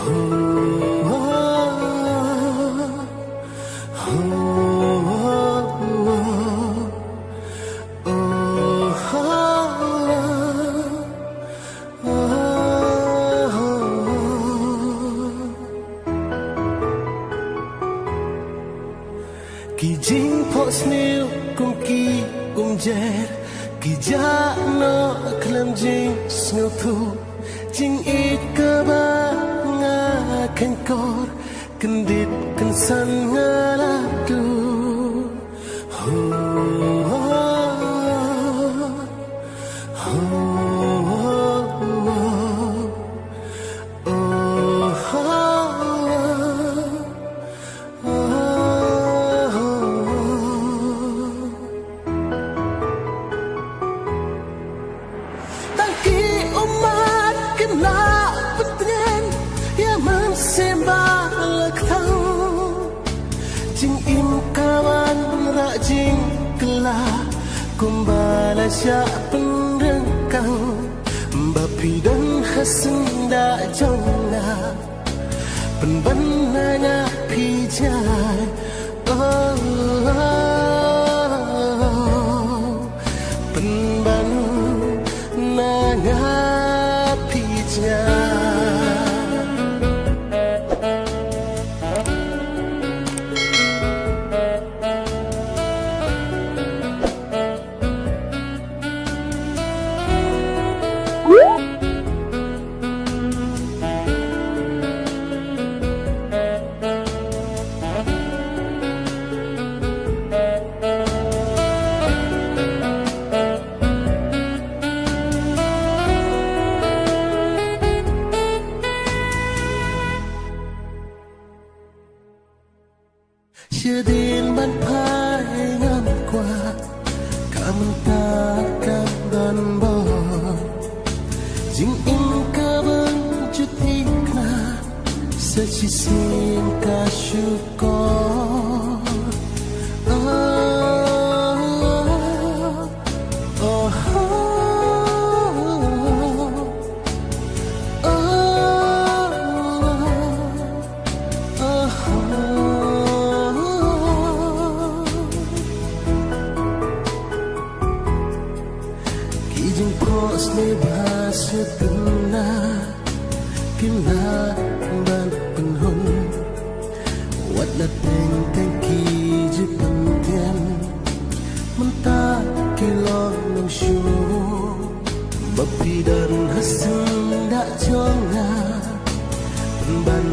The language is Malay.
Ki jing po snail kum ki jet ki ja no klam jing snail thu jing it ka ba nga kan kor kan dit kan san nga la tu ho kumbala siya penderkang bapi dan hasen da jona penbanana pijai penbanana pijai chưa đến ban phai ngắm qua cảm ta cảm đàn bò dinh in ca bưng chút thích na sẽ chỉ xin ca chú có bahasa kena kena ban penhun wat dateng tengki je pengen mentah kilong nong shu bapi dan hasen dak jonga ban